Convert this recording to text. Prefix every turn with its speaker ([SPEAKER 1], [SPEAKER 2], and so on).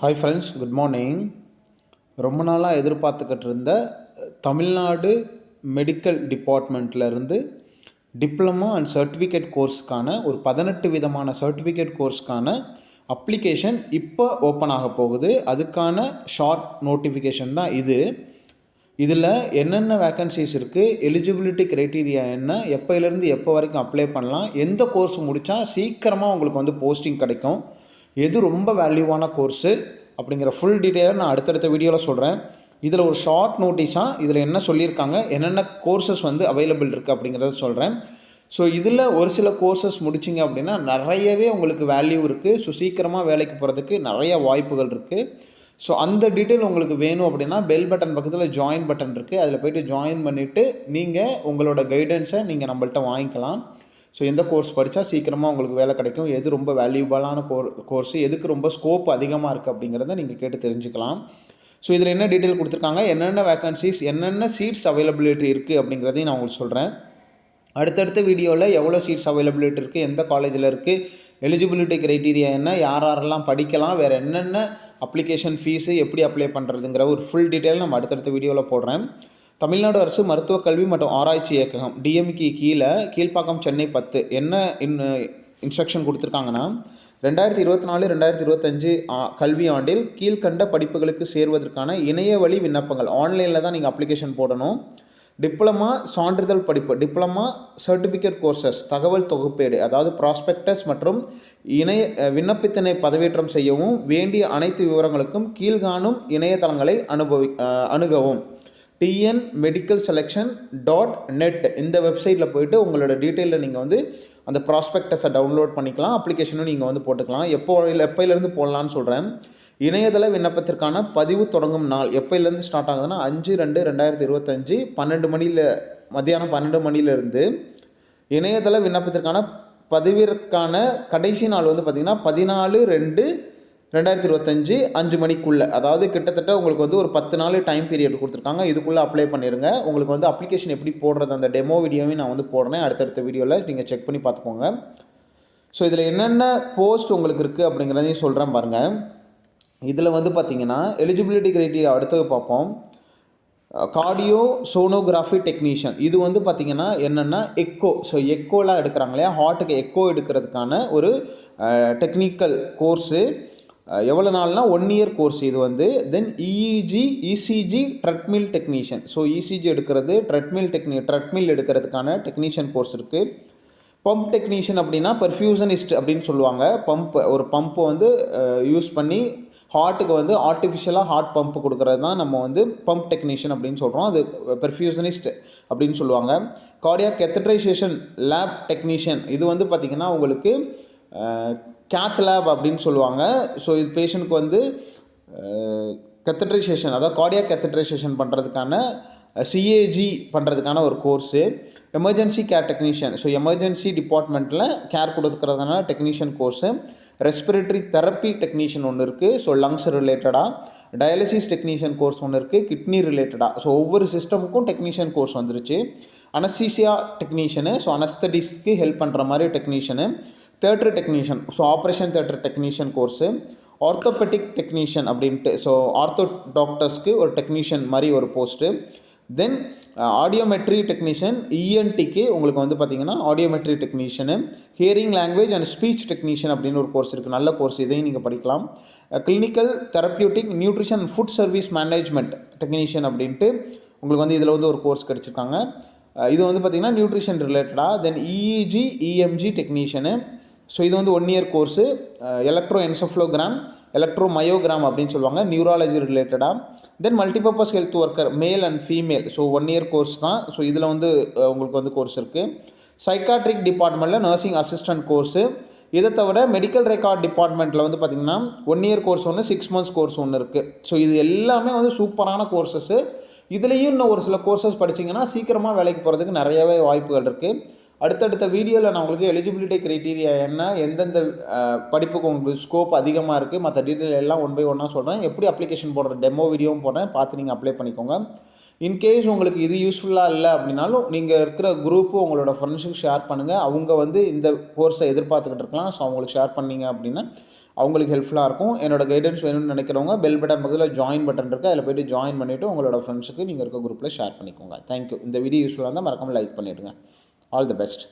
[SPEAKER 1] Hi friends, good morning. ரொம்ப நாளாக எதிர்பார்த்துக்கிட்டு இருந்த தமிழ்நாடு மெடிக்கல் டிபார்ட்மெண்ட்லேருந்து டிப்ளமோ அண்ட் சர்டிஃபிகேட் கோர்ஸ்க்கான ஒரு 18 விதமான சர்டிஃபிகேட் கோர்ஸ்க்கான அப்ளிகேஷன் இப்போ ஓப்பன் ஆக போகுது. அதுக்கான ஷார்ட் நோட்டிஃபிகேஷன் தான் இது. இதில் என்னென்ன வேக்கன்சிஸ் இருக்குது, எலிஜிபிலிட்டி க்ரைட்டீரியா என்ன, எப்போலேருந்து எப்போ வரைக்கும் அப்ளை பண்ணலாம், எந்த கோர்ஸ் முடித்தா சீக்கிரமாக உங்களுக்கு போஸ்டிங் கிடைக்கும், எது ரொம்ப வேல்யூவான கோர்ஸு அப்படிங்கிற ஃபுல் டீட்டெயிலாக நான் அடுத்தடுத்த வீடியோவில் சொல்கிறேன். இதில் ஒரு ஷார்ட் நோட்டீஸாக இதில் என்ன சொல்லியிருக்காங்க, என்னென்ன கோர்சஸ் அவைலபிள் இருக்குது அப்படிங்கிறத சொல்கிறேன். ஸோ இதில் ஒரு சில கோர்சஸ் முடிச்சிங்க அப்படின்னா நிறையவே உங்களுக்கு வேல்யூ இருக்குது. ஸோ சீக்கிரமாக வேலைக்கு போகிறதுக்கு நிறைய வாய்ப்புகள் இருக்குது. ஸோ அந்த டீட்டெயில் உங்களுக்கு வேணும் அப்படின்னா பெல் பட்டன் பக்கத்தில் ஜாயின் பட்டன் இருக்குது, அதில் போய்ட்டு ஜாயின் பண்ணிவிட்டு நீங்கள் உங்களோட கைடன்ஸை நீங்கள் நம்மள்ட்ட வாங்கிக்கலாம். ஸோ எந்த கோர்ஸ் படித்தா சீக்கிரமாக உங்களுக்கு வேலை கிடைக்கும், எது ரொம்ப வேல்யூபலான கோர்ஸு, எதுக்கு ரொம்ப ஸ்கோப் அதிகமாக இருக்குது அப்படிங்கிறத நீங்கள் கேட்டு தெரிஞ்சுக்கலாம். ஸோ இதில் என்ன டீட்டெயில் கொடுத்துருக்காங்க, என்னென்ன வேக்கன்சிஸ், என்னென்ன சீட்ஸ் அவைலபிலிட்டி இருக்குது அப்படிங்கிறதையும் நான் உங்களுக்கு சொல்கிறேன். அடுத்தடுத்த வீடியோவில் எவ்வளோ சீட்ஸ் அவைலபிலிட்டி இருக்குது, எந்த காலேஜில் இருக்குது, எலிஜிபிலிட்டி க்ரைட்டீரியா என்ன, யாரெல்லாம் படிக்கலாம், வேறு என்னென்ன அப்ளிகேஷன் ஃபீஸு, எப்படி அப்ளை பண்ணுறதுங்கிற ஒரு ஃபுல் டீட்டெயில் நம்ம அடுத்தடுத்த வீடியோவில் போடுறேன். தமிழ்நாடு அரசு மருத்துவக் கல்வி மற்றும் ஆராய்ச்சி இயக்ககம் டிஎம்கி கீழ்ப்பாக்கம் சென்னை 10 என்ன இன்ஸ்ட்ரக்ஷன் கொடுத்துருக்காங்கன்னா, 2024-2025 கல்வி ஆண்டில் கீழ்கண்ட படிப்புகளுக்கு சேர்வதற்கான இணைய வழி விண்ணப்பங்கள் ஆன்லைனில் தான் நீங்கள் அப்ளிகேஷன் போடணும். டிப்ளமா சான்றிதழ் படிப்பு, டிப்ளமா சர்டிஃபிகேட் கோர்சஸ், தகவல் தொகுப்பேடு அதாவது ப்ராஸ்பெக்டஸ் மற்றும் விண்ணப்பத்தினை பதிவேற்றம் செய்யவும் வேண்டிய அனைத்து விவரங்களுக்கும் கீழ்காணும் இணையதளங்களை அணுகவும். tnmedicalselection.net இந்த வெப்சைட்டில் போய்ட்டு உங்களோட டீட்டெயிலில் நீங்கள் அந்த ப்ராஸ்பெக்டஸை டவுன்லோட் பண்ணிக்கலாம். அப்ளிகேஷனும் நீங்கள் போட்டுக்கலாம். எப்போயிலேருந்து போடலான்னு சொல்கிறேன். இணையதள விண்ணப்பத்திற்கான பதிவு தொடங்கும் நாள் எப்போயிலேருந்து ஸ்டார்ட் ஆகுதுன்னா 5/2/2025 12 மணியில் மத்தியானம் 12 மணிலேருந்து இணையதள விண்ணப்பத்திற்கான பதிவிற்கான கடைசி நாள் பார்த்திங்கன்னா 14/2/2025 5 மணிக்குள்ளே, அதாவது கிட்டத்தட்ட உங்களுக்கு ஒரு 10 நாள் டைம் பீரியட் கொடுத்துருக்காங்க. இதுக்குள்ளே அப்ளை பண்ணிடுங்க. உங்களுக்கு அப்ளிகேஷன் எப்படி போடுறது அந்த டெமோ வீடியோவையும் நான் போடுறேன். அடுத்தடுத்த வீடியோவில் நீங்கள் செக் பண்ணி பார்த்துக்கோங்க. ஸோ இதில் என்னென்ன போஸ்ட் உங்களுக்கு இருக்குது அப்படிங்கிறதையும் சொல்கிறேன் பாருங்கள். இதில் பார்த்திங்கன்னா எலிஜிபிலிட்டி க்ரைட்டீரியா அடுத்தது பார்ப்போம். கார்டியோ சோனோகிராஃபி டெக்னீஷியன் இது பார்த்திங்கன்னா என்னென்னா எக்கோ, ஸோ எக்கோலாம் எடுக்கிறாங்க இல்லையா, ஹார்ட்டுக்கு எக்கோ எடுக்கிறதுக்கான ஒரு டெக்னிக்கல் கோர்ஸு. எவ்வளோ நாள்னா 1 இயர் கோர்ஸ் இது. Then ECG treadmill technician, so ECG எடுக்கிறது, ட்ரெட்மில் எடுக்கிறதுக்கான டெக்னீஷியன் கோர்ஸ் இருக்குது. பம்ப் டெக்னீஷியன் அப்படின்னா பெர்ஃப்யூசனிஸ்ட் அப்படின்னு சொல்லுவாங்க. ஒரு பம்பு யூஸ் பண்ணி ஹார்ட்டுக்கு ஆர்டிஃபிஷியலாக ஹார்ட் பம்ப் கொடுக்குறது தான் நம்ம பம்ப் டெக்னீஷியன் அப்படின்னு சொல்கிறோம். அது பெர்ஃப்யூசனிஸ்ட் அப்படின்னு சொல்லுவாங்க. கார்டியாக் கெத்தட்ரைசேஷன் லேப் டெக்னீஷியன் இது பார்த்திங்கன்னா உங்களுக்கு கேத் லேப் அப்படின்னு சொல்லுவாங்க. ஸோ இது பேஷண்ட்டுக்கு கெத்தட்ரைசேஷன் அதாவது கார்டியாக் கெத்தட்ரைசேஷன் பண்ணுறதுக்கான சிஏஜி பண்ணுறதுக்கான ஒரு course. Emergency care technician, so emergency டிபார்ட்மெண்ட்டில் கேர் கொடுக்குறதுக்கான technician course. Respiratory therapy technician ஒன்று இருக்குது, ஸோ லங்ஸ் ரிலேட்டடாக. டயாலிசிஸ் டெக்னீஷியன் கோர்ஸ் ஒன்று இருக்குது, கிட்னி ரிலேட்டடாக. ஸோ ஒவ்வொரு சிஸ்டமுக்கும் டெக்னீஷியன் கோர்ஸ் வந்துருச்சு. அனஸ்தீசியா டெக்னீஷியனு, ஸோ அனஸ்தடிஸ்க்கு ஹெல்ப் பண்ணுற மாதிரி technician. Theatre technician, so operation theatre technician course. Orthopaedic technician அப்படின்ட்டு, ஸோ ஆர்த்தோ டாக்டர்ஸ்க்கு ஒரு டெக்னீஷியன் மாதிரி ஒரு போஸ்ட்டு. தென் ஆடியோமெட்ரி டெக்னீஷியன், இஎன்டிக்கு உங்களுக்கு பார்த்திங்கன்னா audiometry technician. Hearing language and speech technician அப்படின்னு ஒரு கோர்ஸ் இருக்குது, நல்ல கோர்ஸ், இதையும் நீங்கள் படிக்கலாம். Clinical therapeutic nutrition and food service management technician அப்படின்ட்டு உங்களுக்கு இதில் ஒரு கோர்ஸ் கிடச்சிருக்காங்க. இது பார்த்திங்கன்னா நியூட்ரிஷன் ரிலேட்டடாக. தென் இஎம்ஜி டெக்னீஷியனு, ஸோ இது 1 year course. Electroencephalogram, electromyogram அப்படின்னு சொல்லுவாங்க, நியூராலஜி ரிலேட்டடாக. Then multipurpose health worker male and female, so 1 year course தான். ஸோ இதில் உங்களுக்கு கோர்ஸ் இருக்குது. சைக்காட்ரிக் டிபார்ட்மெண்ட்டில் நர்சிங் அசிஸ்டன்ட் கோர்ஸு. இதை தவிர மெடிக்கல் ரெக்கார்ட் டிபார்ட்மெண்ட்டில் பார்த்திங்கன்னா 1 இயர் கோர்ஸ் ஒன்று, 6 மந்த்ஸ் கோர்ஸ் ஒன்று இருக்குது. ஸோ இது எல்லாமே சூப்பரான கோர்சஸ்ஸு. இதுலேயும் இன்னும் ஒரு சில கோர்சஸ் படிச்சிங்கன்னா சீக்கிரமாக வேலைக்கு போகிறதுக்கு நிறையவே வாய்ப்புகள் இருக்குது. அடுத்தடுத்த வீடியோவில் நான் உங்களுக்கு எலிஜிபிலிட்டி க்ரைட்டீரியா என்ன, எந்தெந்த படிப்புக்கு உங்களுக்கு ஸ்கோப் அதிகமாக இருக்குது, மற்ற டீட்டெயில் எல்லாம் 1 by 1 சொல்கிறேன். எப்படி அப்ளிகேஷன் போடுற டெமோ வீடியோவும் போடுறேன், பார்த்து நீங்கள் அப்ளை பண்ணிக்கோங்க. இன்கேஸ் உங்களுக்கு இது யூஸ்ஃபுல்லாக இல்லை அப்படின்னாலும் நீங்கள் இருக்கிற குரூப்பு உங்களோட ஃப்ரெண்ட்ஸுக்கு ஷேர் பண்ணுங்கள். அவங்க வந்து இந்த கோர்ஸை எதிர்பார்த்துக்கிட்டு இருக்கலாம். ஸோ அவங்களுக்கு ஷேர் பண்ணிங்க அப்படின்னா அவங்களுக்கு ஹெல்ப்ஃபுல்லாக இருக்கும். என்னோட கைடன்ஸ் வேணும்னு நினைக்கிறவங்க பெல் பட்டன் பக்கத்தில் ஜாயின் பட்டன் இருக்குது, அதில் போய்ட்டு ஜாயின் பண்ணிவிட்டு உங்களோட ஃப்ரெண்ட்ஸுக்கு நீங்கள் இருக்க குரூப்பில் ஷேர் பண்ணிக்கோங்க. தேங்க்யூ. இந்த வீடியோ யூஸ்ஃபுல்லாக இருந்தால் மறக்காமல் லைக் பண்ணிவிடுங்க. All the best.